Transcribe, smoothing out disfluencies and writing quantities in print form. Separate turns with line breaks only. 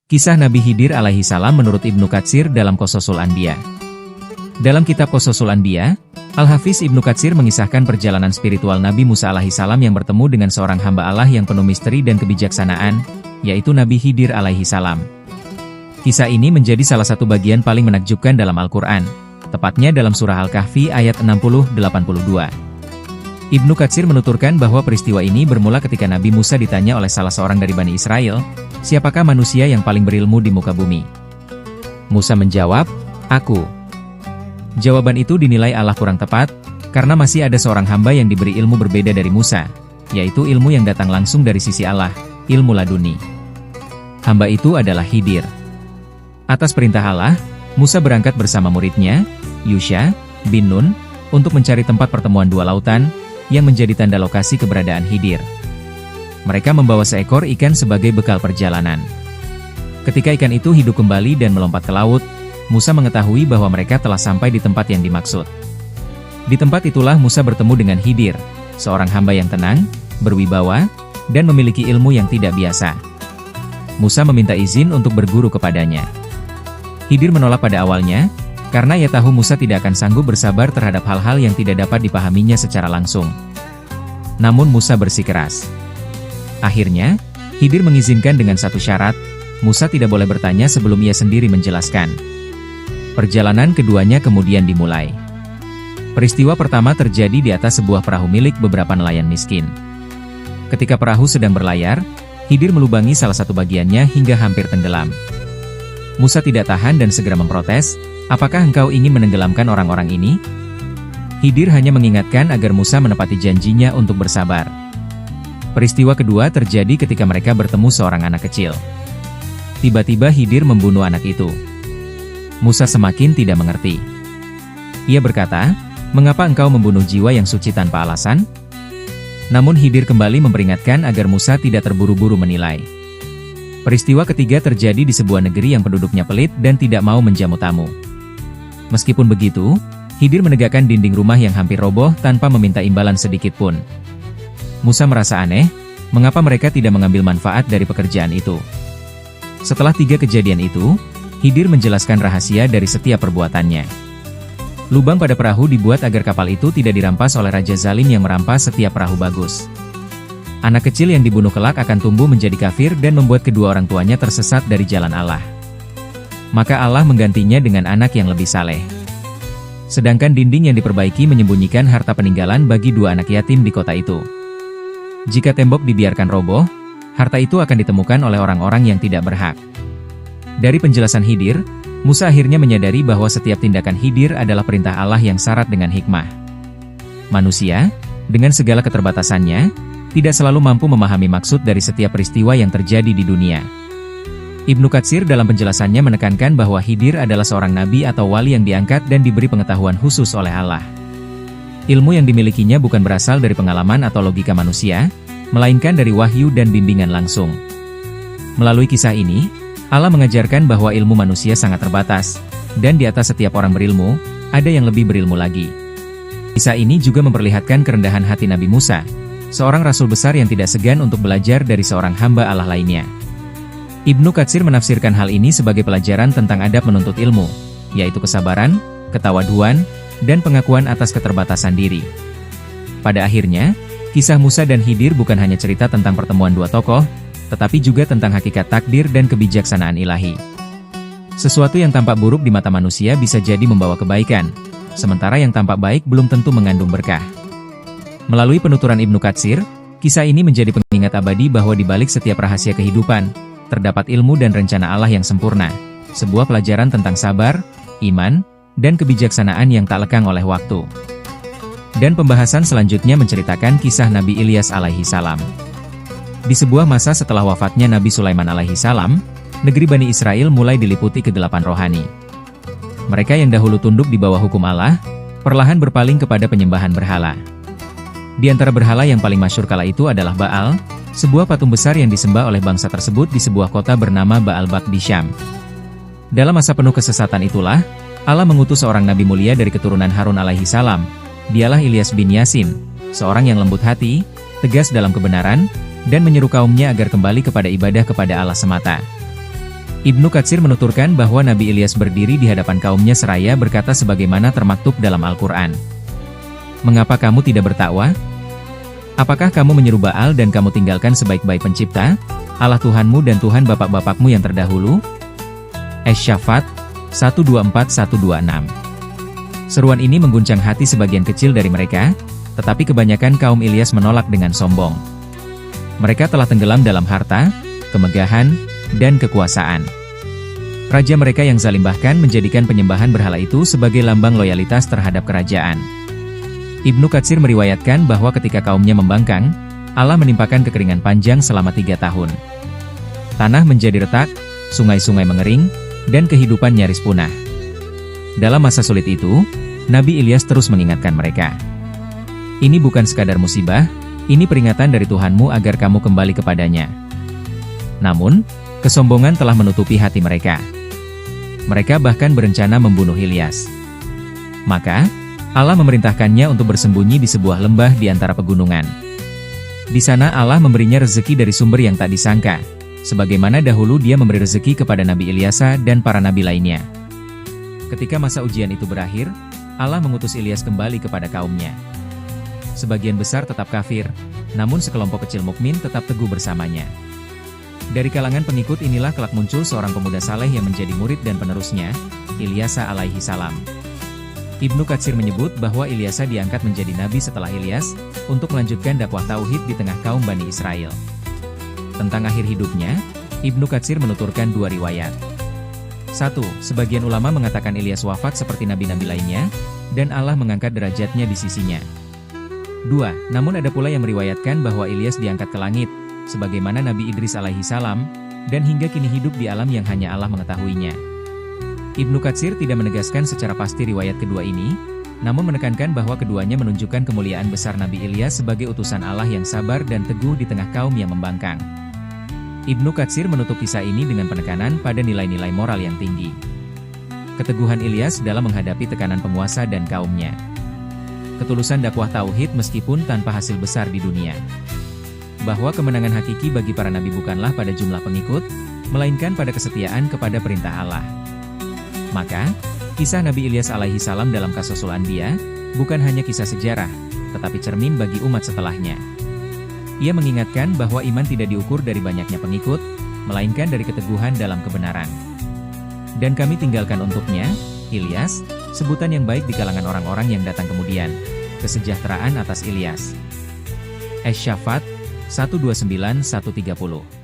Kisah Nabi Khidir alaihi salam menurut Ibnu Katsir dalam Qasasul Anbiya. Dalam kitab Qasasul Anbiya, Al-Hafiz Ibnu Katsir mengisahkan perjalanan spiritual Nabi Musa alaihi salam yang bertemu dengan seorang hamba Allah yang penuh misteri dan kebijaksanaan, yaitu Nabi Khidir alaihi salam. Kisah ini menjadi salah satu bagian paling menakjubkan dalam Al-Quran, tepatnya dalam surah Al-Kahfi ayat 60-82. Ibnu Katsir menuturkan bahwa peristiwa ini bermula ketika Nabi Musa ditanya oleh salah seorang dari Bani Israel, siapakah manusia yang paling berilmu di muka bumi? Musa menjawab, aku. Jawaban itu dinilai Allah kurang tepat, karena masih ada seorang hamba yang diberi ilmu berbeda dari Musa, yaitu ilmu yang datang langsung dari sisi Allah, ilmu laduni. Hamba itu adalah Khidir. Atas perintah Allah, Musa berangkat bersama muridnya, Yusha bin Nun, untuk mencari tempat pertemuan dua lautan, yang menjadi tanda lokasi keberadaan Khidir. Mereka membawa seekor ikan sebagai bekal perjalanan. Ketika ikan itu hidup kembali dan melompat ke laut, Musa mengetahui bahwa mereka telah sampai di tempat yang dimaksud. Di tempat itulah Musa bertemu dengan Khidir, seorang hamba yang tenang, berwibawa, dan memiliki ilmu yang tidak biasa. Musa meminta izin untuk berguru kepadanya. Khidir menolak pada awalnya, karena ia tahu Musa tidak akan sanggup bersabar terhadap hal-hal yang tidak dapat dipahaminya secara langsung. Namun Musa bersikeras. Akhirnya, Khidir mengizinkan dengan satu syarat, Musa tidak boleh bertanya sebelum ia sendiri menjelaskan. Perjalanan keduanya kemudian dimulai. Peristiwa pertama terjadi di atas sebuah perahu milik beberapa nelayan miskin. Ketika perahu sedang berlayar, Khidir melubangi salah satu bagiannya hingga hampir tenggelam. Musa tidak tahan dan segera memprotes, apakah engkau ingin menenggelamkan orang-orang ini? Khidir hanya mengingatkan agar Musa menepati janjinya untuk bersabar. Peristiwa kedua terjadi ketika mereka bertemu seorang anak kecil. Tiba-tiba Khidir membunuh anak itu. Musa semakin tidak mengerti. Ia berkata, mengapa engkau membunuh jiwa yang suci tanpa alasan? Namun Khidir kembali memperingatkan agar Musa tidak terburu-buru menilai. Peristiwa ketiga terjadi di sebuah negeri yang penduduknya pelit dan tidak mau menjamu tamu. Meskipun begitu, Khidir menegakkan dinding rumah yang hampir roboh tanpa meminta imbalan sedikit pun. Musa merasa aneh, mengapa mereka tidak mengambil manfaat dari pekerjaan itu. Setelah 3 kejadian itu, Khidir menjelaskan rahasia dari setiap perbuatannya. Lubang pada perahu dibuat agar kapal itu tidak dirampas oleh Raja Zalim yang merampas setiap perahu bagus. Anak kecil yang dibunuh kelak akan tumbuh menjadi kafir dan membuat kedua orang tuanya tersesat dari jalan Allah. Maka Allah menggantinya dengan anak yang lebih saleh. Sedangkan dinding yang diperbaiki menyembunyikan harta peninggalan bagi 2 anak yatim di kota itu. Jika tembok dibiarkan roboh, harta itu akan ditemukan oleh orang-orang yang tidak berhak. Dari penjelasan Khidir, Musa akhirnya menyadari bahwa setiap tindakan Khidir adalah perintah Allah yang syarat dengan hikmah. Manusia, dengan segala keterbatasannya, tidak selalu mampu memahami maksud dari setiap peristiwa yang terjadi di dunia. Ibnu Katsir dalam penjelasannya menekankan bahwa Khidir adalah seorang nabi atau wali yang diangkat dan diberi pengetahuan khusus oleh Allah. Ilmu yang dimilikinya bukan berasal dari pengalaman atau logika manusia, melainkan dari wahyu dan bimbingan langsung. Melalui kisah ini, Allah mengajarkan bahwa ilmu manusia sangat terbatas, dan di atas setiap orang berilmu, ada yang lebih berilmu lagi. Kisah ini juga memperlihatkan kerendahan hati Nabi Musa, seorang rasul besar yang tidak segan untuk belajar dari seorang hamba Allah lainnya. Ibnu Katsir menafsirkan hal ini sebagai pelajaran tentang adab menuntut ilmu, yaitu kesabaran, ketawaduan, dan pengakuan atas keterbatasan diri. Pada akhirnya, kisah Musa dan Khidir bukan hanya cerita tentang pertemuan 2 tokoh, tetapi juga tentang hakikat takdir dan kebijaksanaan ilahi. Sesuatu yang tampak buruk di mata manusia bisa jadi membawa kebaikan, sementara yang tampak baik belum tentu mengandung berkah. Melalui penuturan Ibnu Katsir, kisah ini menjadi pengingat abadi bahwa di balik setiap rahasia kehidupan, terdapat ilmu dan rencana Allah yang sempurna, sebuah pelajaran tentang sabar, iman, dan kebijaksanaan yang tak lekang oleh waktu. Dan pembahasan selanjutnya menceritakan kisah Nabi Ilyas alaihi salam. Di sebuah masa setelah wafatnya Nabi Sulaiman alaihi salam, negeri Bani Israel mulai diliputi kegelapan rohani. Mereka yang dahulu tunduk di bawah hukum Allah, perlahan berpaling kepada penyembahan berhala. Di antara berhala yang paling masyhur kala itu adalah Baal, sebuah patung besar yang disembah oleh bangsa tersebut di sebuah kota bernama Baalbak di Syam. Dalam masa penuh kesesatan itulah, Allah mengutus seorang nabi mulia dari keturunan Harun alaihi salam. Dialah Ilyas bin Yasin, seorang yang lembut hati, tegas dalam kebenaran, dan menyeru kaumnya agar kembali kepada ibadah kepada Allah semata. Ibnu Katsir menuturkan bahwa Nabi Ilyas berdiri di hadapan kaumnya seraya berkata sebagaimana termaktub dalam Al-Quran. Mengapa kamu tidak bertakwa? Apakah kamu menyeru Baal dan kamu tinggalkan sebaik-baik pencipta, Allah Tuhanmu dan Tuhan bapak-bapakmu yang terdahulu? Asy-Syaffat 124-126. Seruan ini mengguncang hati sebagian kecil dari mereka, tetapi kebanyakan kaum Ilyas menolak dengan sombong. Mereka telah tenggelam dalam harta, kemegahan, dan kekuasaan. Raja mereka yang zalim bahkan menjadikan penyembahan berhala itu sebagai lambang loyalitas terhadap kerajaan. Ibnu Katsir meriwayatkan bahwa ketika kaumnya membangkang, Allah menimpakan kekeringan panjang selama 3 tahun. Tanah menjadi retak, sungai-sungai mengering, dan kehidupan nyaris punah. Dalam masa sulit itu, Nabi Ilyas terus mengingatkan mereka. Ini bukan sekadar musibah, ini peringatan dari Tuhanmu agar kamu kembali kepadanya. Namun, kesombongan telah menutupi hati mereka. Mereka bahkan berencana membunuh Ilyas. Maka, Allah memerintahkannya untuk bersembunyi di sebuah lembah di antara pegunungan. Di sana Allah memberinya rezeki dari sumber yang tak disangka, sebagaimana dahulu Dia memberi rezeki kepada Nabi Ilyasa dan para nabi lainnya. Ketika masa ujian itu berakhir, Allah mengutus Ilyas kembali kepada kaumnya. Sebagian besar tetap kafir, namun sekelompok kecil mukmin tetap teguh bersamanya. Dari kalangan pengikut inilah kelak muncul seorang pemuda saleh yang menjadi murid dan penerusnya, Ilyasa alaihi salam. Ibnu Katsir menyebut bahwa Ilyasa diangkat menjadi nabi setelah Ilyas, untuk melanjutkan dakwah tauhid di tengah kaum Bani Israel. Tentang akhir hidupnya, Ibnu Katsir menuturkan 2 riwayat. 1. Sebagian ulama mengatakan Ilyas wafat seperti nabi-nabi lainnya, dan Allah mengangkat derajatnya di sisinya. 2. Namun ada pula yang meriwayatkan bahwa Ilyas diangkat ke langit, sebagaimana Nabi Idris alaihi salam, dan hingga kini hidup di alam yang hanya Allah mengetahuinya. Ibnu Katsir tidak menegaskan secara pasti riwayat kedua ini, namun menekankan bahwa keduanya menunjukkan kemuliaan besar Nabi Ilyas sebagai utusan Allah yang sabar dan teguh di tengah kaum yang membangkang. Ibnu Katsir menutup kisah ini dengan penekanan pada nilai-nilai moral yang tinggi. Keteguhan Ilyas dalam menghadapi tekanan penguasa dan kaumnya. Ketulusan dakwah tauhid meskipun tanpa hasil besar di dunia. Bahwa kemenangan hakiki bagi para nabi bukanlah pada jumlah pengikut, melainkan pada kesetiaan kepada perintah Allah. Maka, kisah Nabi Ilyas alaihi salam dalam Qasasul Anbiya, bukan hanya kisah sejarah, tetapi cermin bagi umat setelahnya. Ia mengingatkan bahwa iman tidak diukur dari banyaknya pengikut, melainkan dari keteguhan dalam kebenaran. Dan kami tinggalkan untuknya, Ilyas, sebutan yang baik di kalangan orang-orang yang datang kemudian, kesejahteraan atas Ilyas. Asy-Syaffat 129-130